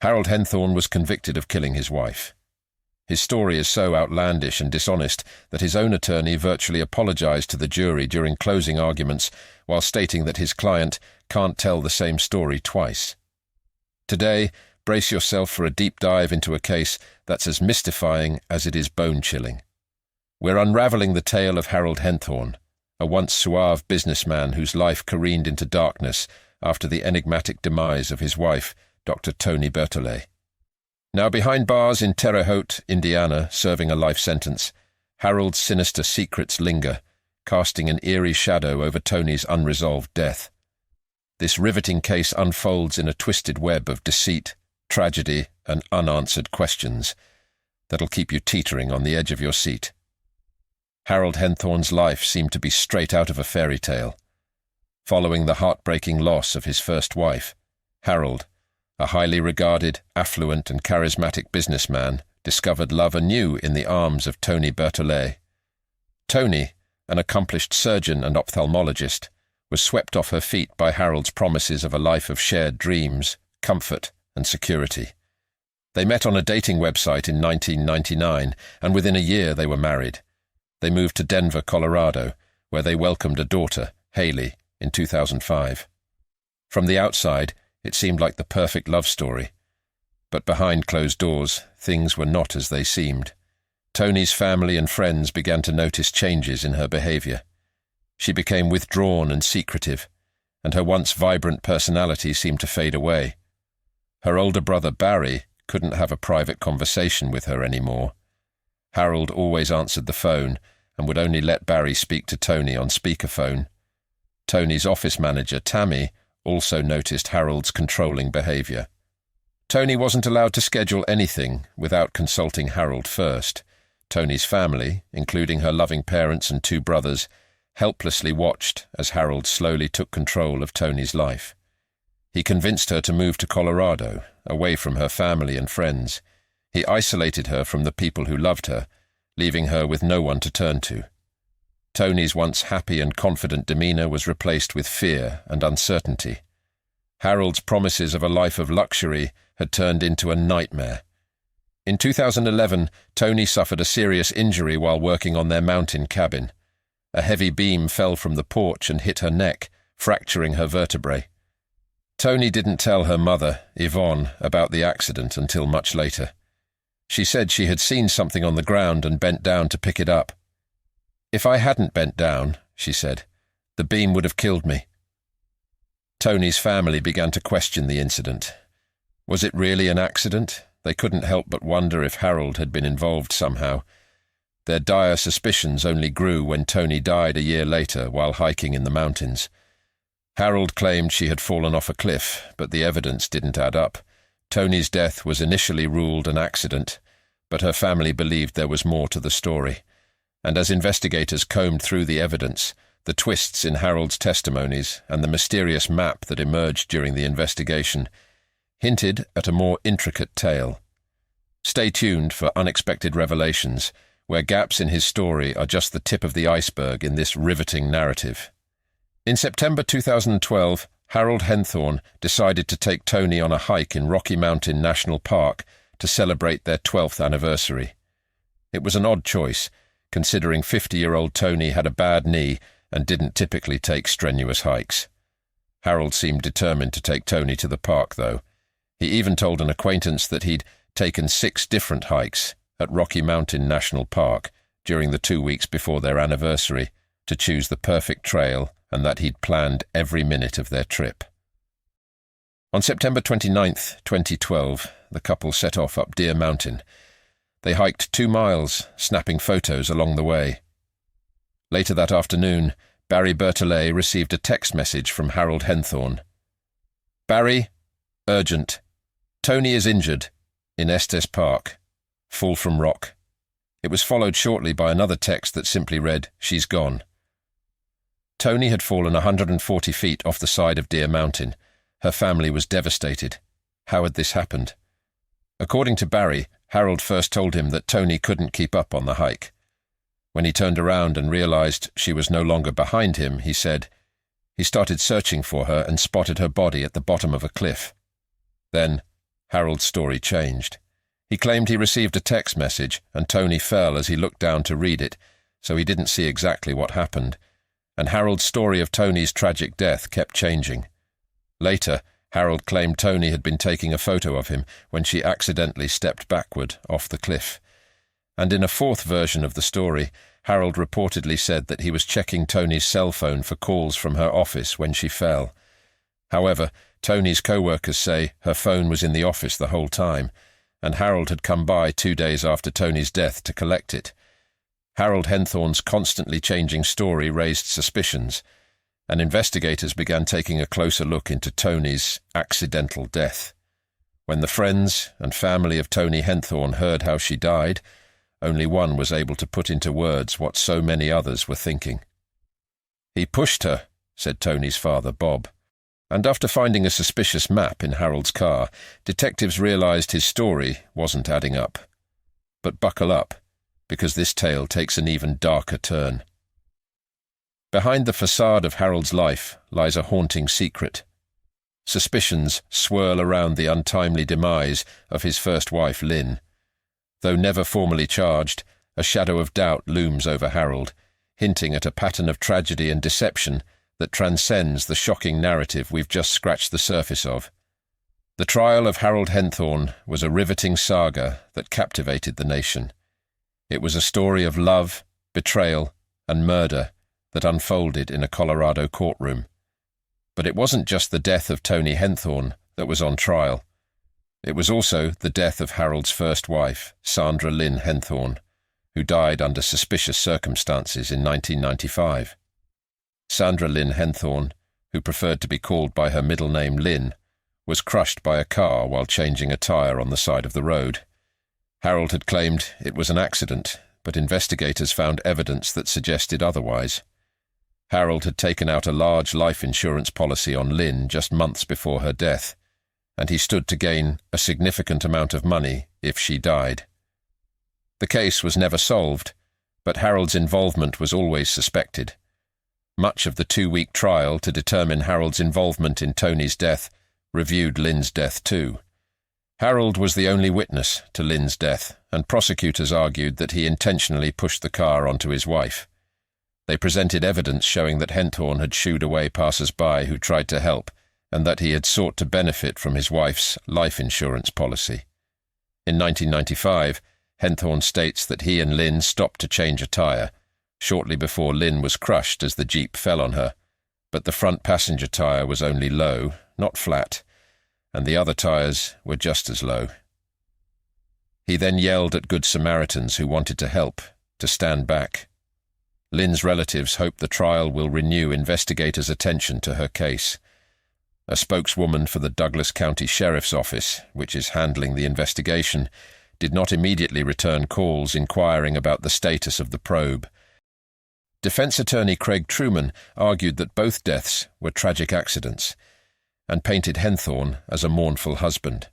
Harold Henthorn was convicted of killing his wife. His story is so outlandish and dishonest that his own attorney virtually apologized to the jury during closing arguments while stating that his client can't tell the same story twice. Today, brace yourself for a deep dive into a case that's as mystifying as it is bone-chilling. We're unraveling the tale of Harold Henthorn, a once-suave businessman whose life careened into darkness after the enigmatic demise of his wife, Dr. Toni Bertolet. Now behind bars in Terre Haute, Indiana, serving a life sentence, Harold's sinister secrets linger, casting an eerie shadow over Toni's unresolved death. This riveting case unfolds in a twisted web of deceit, tragedy, and unanswered questions that'll keep you teetering on the edge of your seat. Harold Henthorn's life seemed to be straight out of a fairy tale. Following the heartbreaking loss of his first wife, Harold, a highly regarded, affluent and charismatic businessman, discovered love anew in the arms of Toni Bertolet. Toni, an accomplished surgeon and ophthalmologist, was swept off her feet by Harold's promises of a life of shared dreams, comfort and security. They met on a dating website in 1999, and within a year they were married. They moved to Denver, Colorado, where they welcomed a daughter, Reely, in 2005. From the outside, it seemed like the perfect love story. But behind closed doors, things were not as they seemed. Toni's family and friends began to notice changes in her behavior. She became withdrawn and secretive, and her once vibrant personality seemed to fade away. Her older brother Barry couldn't have a private conversation with her anymore. Harold always answered the phone and would only let Barry speak to Toni on speakerphone. Toni's office manager, Tammy, also noticed Harold's controlling behavior. Toni wasn't allowed to schedule anything without consulting Harold first. Toni's family, including her loving parents and two brothers, helplessly watched as Harold slowly took control of Toni's life. He convinced her to move to Colorado, away from her family and friends. He isolated her from the people who loved her, leaving her with no one to turn to. Toni's once happy and confident demeanor was replaced with fear and uncertainty. Harold's promises of a life of luxury had turned into a nightmare. In 2011, Toni suffered a serious injury while working on their mountain cabin. A heavy beam fell from the porch and hit her neck, fracturing her vertebrae. Toni didn't tell her mother, Yvonne, about the accident until much later. She said she had seen something on the ground and bent down to pick it up. "If I hadn't bent down," she said, "the beam would have killed me." Toni's family began to question the incident. Was it really an accident? They couldn't help but wonder if Harold had been involved somehow. Their dire suspicions only grew when Toni died a year later while hiking in the mountains. Harold claimed she had fallen off a cliff, but the evidence didn't add up. Toni's death was initially ruled an accident, but her family believed there was more to the story. And as investigators combed through the evidence, the twists in Harold's testimonies and the mysterious map that emerged during the investigation hinted at a more intricate tale. Stay tuned for unexpected revelations, where gaps in his story are just the tip of the iceberg in this riveting narrative. In September 2012, Harold Henthorn decided to take Toni on a hike in Rocky Mountain National Park to celebrate their 12th anniversary. It was an odd choice, considering 50-year-old Toni had a bad knee and didn't typically take strenuous hikes. Harold seemed determined to take Toni to the park, though. He even told an acquaintance that he'd taken 6 different hikes at Rocky Mountain National Park during the 2 weeks before their anniversary to choose the perfect trail, and that he'd planned every minute of their trip. On September 29, 2012, the couple set off up Deer Mountain. They hiked 2 miles, snapping photos along the way. Later that afternoon, Barry Bertolet received a text message from Harold Henthorn. "Barry, urgent. Toni is injured. In Estes Park. Fall from rock." It was followed shortly by another text that simply read, "She's gone." Toni had fallen 140 feet off the side of Deer Mountain. Her family was devastated. How had this happened? According to Barry, Harold first told him that Toni couldn't keep up on the hike. When he turned around and realized she was no longer behind him, he said he started searching for her and spotted her body at the bottom of a cliff. Then, Harold's story changed. He claimed he received a text message and Toni fell as he looked down to read it, so he didn't see exactly what happened. And Harold's story of Toni's tragic death kept changing. Later, Harold claimed Toni had been taking a photo of him when she accidentally stepped backward off the cliff. And in a fourth version of the story, Harold reportedly said that he was checking Toni's cell phone for calls from her office when she fell. However, Toni's co-workers say her phone was in the office the whole time, and Harold had come by 2 days after Toni's death to collect it. Harold Henthorn's constantly changing story raised suspicions, and investigators began taking a closer look into Toni's accidental death. When the friends and family of Toni Henthorn heard how she died, only one was able to put into words what so many others were thinking. "He pushed her," said Toni's father, Bob. And after finding a suspicious map in Harold's car, detectives realized his story wasn't adding up. But buckle up, because this tale takes an even darker turn. Behind the facade of Harold's life lies a haunting secret. Suspicions swirl around the untimely demise of his first wife, Lynn. Though never formally charged, a shadow of doubt looms over Harold, hinting at a pattern of tragedy and deception that transcends the shocking narrative we've just scratched the surface of. The trial of Harold Henthorn was a riveting saga that captivated the nation. It was a story of love, betrayal, and murder that unfolded in a Colorado courtroom. But it wasn't just the death of Toni Henthorn that was on trial. It was also the death of Harold's first wife, Sandra Lynn Henthorn, who died under suspicious circumstances in 1995. Sandra Lynn Henthorn, who preferred to be called by her middle name Lynn, was crushed by a car while changing a tire on the side of the road. Harold had claimed it was an accident, but investigators found evidence that suggested otherwise. Harold had taken out a large life insurance policy on Lynn just months before her death, and he stood to gain a significant amount of money if she died. The case was never solved, but Harold's involvement was always suspected. Much of the 2-week trial to determine Harold's involvement in Toni's death reviewed Lynn's death too. Harold was the only witness to Lynn's death, and prosecutors argued that he intentionally pushed the car onto his wife. They presented evidence showing that Henthorn had shooed away passers-by who tried to help, and that he had sought to benefit from his wife's life insurance policy. In 1995, Henthorn states that he and Lynn stopped to change a tire, shortly before Lynn was crushed as the Jeep fell on her, but the front passenger tire was only low, not flat, and the other tires were just as low. He then yelled at Good Samaritans who wanted to help to stand back. Lynn's relatives hope the trial will renew investigators' attention to her case. A spokeswoman for the Douglas County Sheriff's Office, which is handling the investigation, did not immediately return calls inquiring about the status of the probe. Defense attorney Craig Truman argued that both deaths were tragic accidents and painted Henthorn as a mournful husband.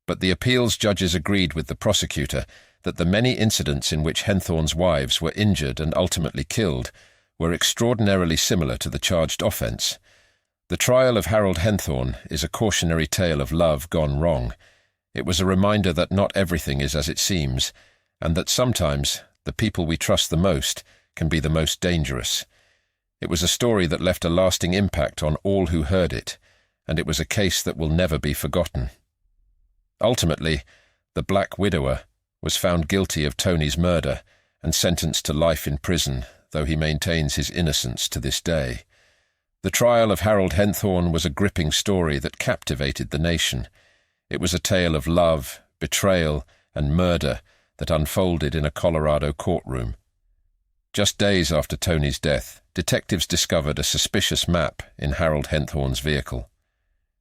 But the appeals judges agreed with the prosecutor that the many incidents in which Henthorn's wives were injured and ultimately killed were extraordinarily similar to the charged offense. The trial of Harold Henthorn is a cautionary tale of love gone wrong. It was a reminder that not everything is as it seems, and that sometimes the people we trust the most can be the most dangerous. It was a story that left a lasting impact on all who heard it, and it was a case that will never be forgotten. Ultimately, the Black Widower was found guilty of Toni's murder and sentenced to life in prison, though he maintains his innocence to this day. The trial of Harold Henthorn was a gripping story that captivated the nation. It was a tale of love, betrayal, and murder that unfolded in a Colorado courtroom. Just days after Toni's death, detectives discovered a suspicious map in Harold Henthorn's vehicle.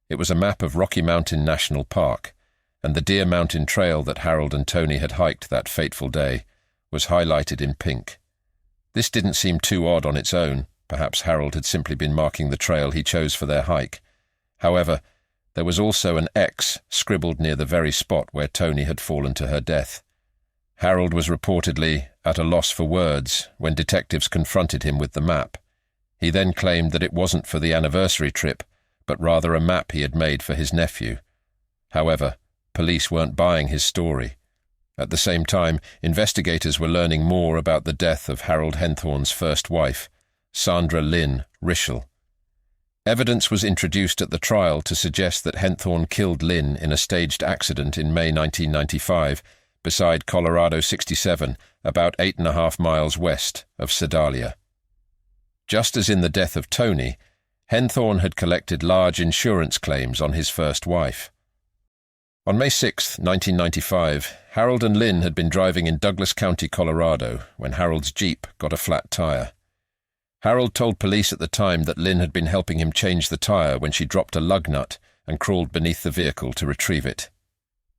It was a map of Rocky Mountain National Park, and the Deer Mountain Trail that Harold and Toni had hiked that fateful day was highlighted in pink. This didn't seem too odd on its own. Perhaps Harold had simply been marking the trail he chose for their hike. However, there was also an X scribbled near the very spot where Toni had fallen to her death. Harold was reportedly at a loss for words when detectives confronted him with the map. He then claimed that it wasn't for the anniversary trip, but rather a map he had made for his nephew. However, police weren't buying his story. At the same time, investigators were learning more about the death of Harold Henthorn's first wife, Sandra Lynn Rischel. Evidence was introduced at the trial to suggest that Henthorn killed Lynn in a staged accident in May 1995 beside Colorado 67, about 8.5 miles west of Sedalia. Just as in the death of Toni, Henthorn had collected large insurance claims on his first wife. On May 6, 1995, Harold and Lynn had been driving in Douglas County, Colorado, when Harold's Jeep got a flat tire. Harold told police at the time that Lynn had been helping him change the tire when she dropped a lug nut and crawled beneath the vehicle to retrieve it.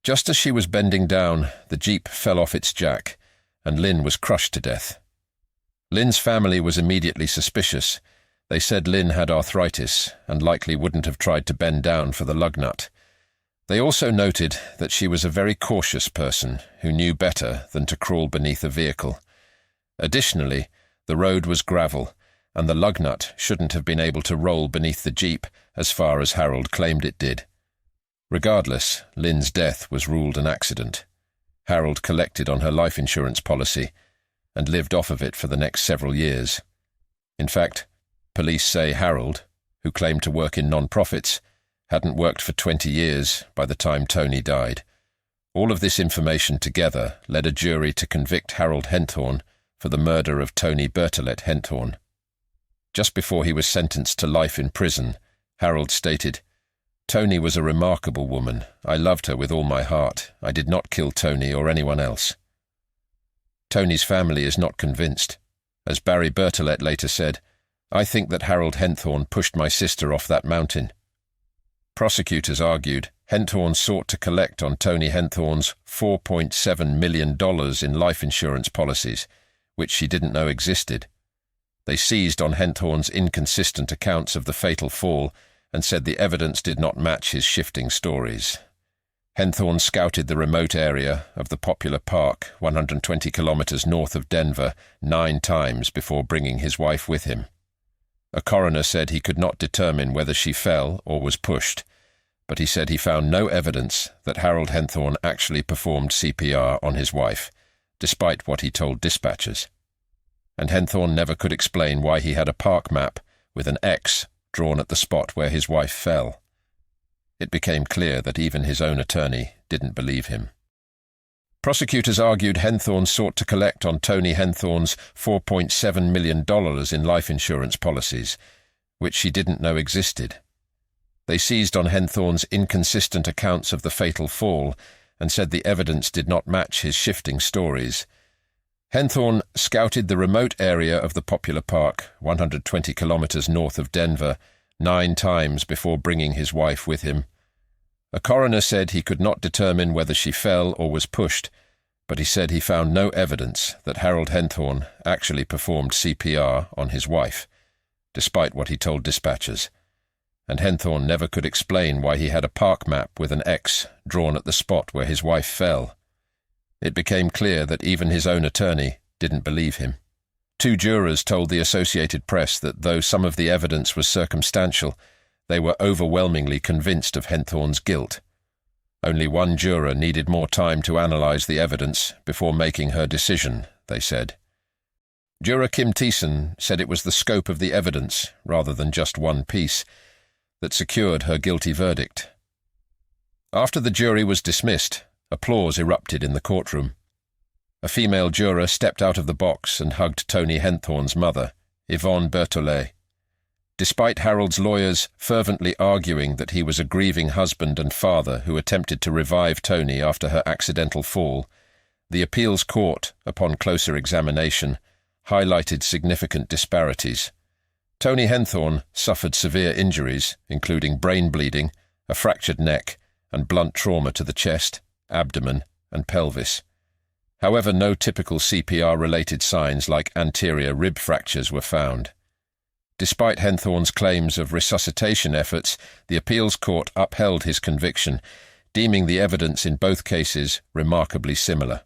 Just as she was bending down, the Jeep fell off its jack, and Lynn was crushed to death. Lynn's family was immediately suspicious. They said Lynn had arthritis and likely wouldn't have tried to bend down for the lug nut. They also noted that she was a very cautious person who knew better than to crawl beneath a vehicle. Additionally, the road was gravel, and the lug nut shouldn't have been able to roll beneath the Jeep as far as Harold claimed it did. Regardless, Lynn's death was ruled an accident. Harold collected on her life insurance policy and lived off of it for the next several years. In fact, police say Harold, who claimed to work in non-profits, hadn't worked for 20 years by the time Toni died. All of this information together led a jury to convict Harold Henthorn for the murder of Toni Bertolet Henthorn. Just before he was sentenced to life in prison, Harold stated, "Toni was a remarkable woman. I loved her with all my heart. I did not kill Toni or anyone else." Toni's family is not convinced. As Barry Bertolet later said, "I think that Harold Henthorn pushed my sister off that mountain." Prosecutors argued Henthorn sought to collect on Toni Henthorn's $4.7 million in life insurance policies, which she didn't know existed. They seized on Henthorn's inconsistent accounts of the fatal fall and said the evidence did not match his shifting stories. Henthorn scouted the remote area of the popular park 120 kilometers north of Denver 9 times before bringing his wife with him. A coroner said he could not determine whether she fell or was pushed, but he said he found no evidence that Harold Henthorn actually performed CPR on his wife, despite what he told dispatchers. And Henthorn never could explain why he had a park map with an X drawn at the spot where his wife fell. It became clear that even his own attorney didn't believe him. Prosecutors argued Henthorn sought to collect on Toni Henthorn's $4.7 million in life insurance policies, which she didn't know existed. They seized on Henthorn's inconsistent accounts of the fatal fall and said the evidence did not match his shifting stories. Henthorn scouted the remote area of the popular park 120 kilometers north of Denver 9 times before bringing his wife with him. A coroner said he could not determine whether she fell or was pushed, but he said he found no evidence that Harold Henthorn actually performed CPR on his wife, despite what he told dispatchers. And Henthorn never could explain why he had a park map with an X drawn at the spot where his wife fell. It became clear that even his own attorney didn't believe him. 2 jurors told the Associated Press that though some of the evidence was circumstantial, they were overwhelmingly convinced of Henthorn's guilt. Only one juror needed more time to analyze the evidence before making her decision, they said. Juror Kim Thiessen said it was the scope of the evidence, rather than just one piece, that secured her guilty verdict. After the jury was dismissed, applause erupted in the courtroom. A female juror stepped out of the box and hugged Toni Henthorn's mother, Yvonne Bertolet. Despite Harold's lawyers fervently arguing that he was a grieving husband and father who attempted to revive Toni after her accidental fall, the appeals court, upon closer examination, highlighted significant disparities. Toni Henthorn suffered severe injuries, including brain bleeding, a fractured neck, and blunt trauma to the chest, abdomen, and pelvis. However, no typical CPR-related signs like anterior rib fractures were found. Despite Henthorn's claims of resuscitation efforts, the appeals court upheld his conviction, deeming the evidence in both cases remarkably similar.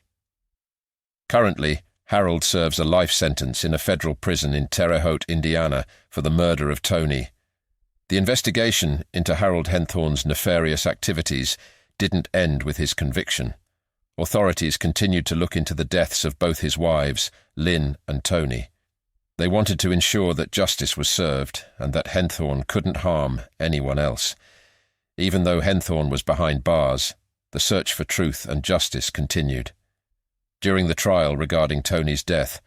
Currently, Harold serves a life sentence in a federal prison in Terre Haute, Indiana, for the murder of Toni. The investigation into Harold Henthorn's nefarious activities didn't end with his conviction. Authorities continued to look into the deaths of both his wives, Lynn and Toni. They wanted to ensure that justice was served and that Henthorn couldn't harm anyone else. Even though Henthorn was behind bars, the search for truth and justice continued. During the trial regarding Toni's death,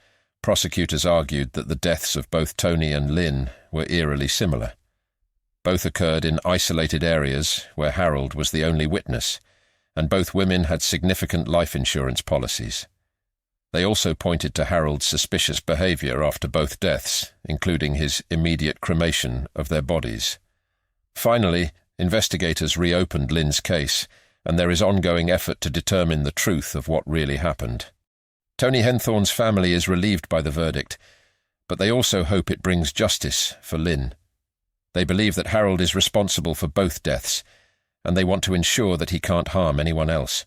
prosecutors argued that the deaths of both Toni and Lynn were eerily similar. Both occurred in isolated areas where Harold was the only witness, and both women had significant life insurance policies. They also pointed to Harold's suspicious behavior after both deaths, including his immediate cremation of their bodies. Finally, investigators reopened Lynn's case, and there is ongoing effort to determine the truth of what really happened. Toni Henthorn's family is relieved by the verdict, but they also hope it brings justice for Lynn. They believe that Harold is responsible for both deaths, and they want to ensure that he can't harm anyone else.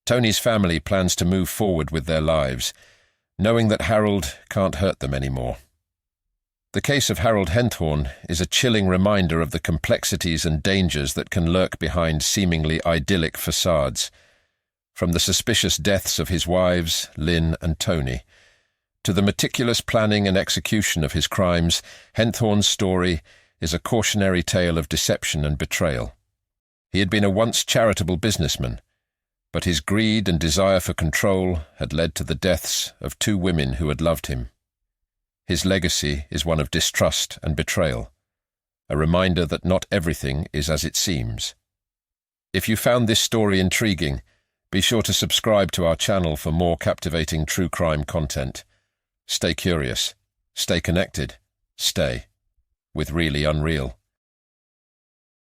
Toni's family plans to move forward with their lives, knowing that Harold can't hurt them anymore. The case of Harold Henthorn is a chilling reminder of the complexities and dangers that can lurk behind seemingly idyllic facades. From the suspicious deaths of his wives, Lynn and Toni, to the meticulous planning and execution of his crimes, Henthorn's story is a cautionary tale of deception and betrayal. He had been a once charitable businessman, but his greed and desire for control had led to the deaths of two women who had loved him. His legacy is one of distrust and betrayal, a reminder that not everything is as it seems. If you found this story intriguing, be sure to subscribe to our channel for more captivating true crime content. Stay curious, stay connected, stay with Reely Unreal.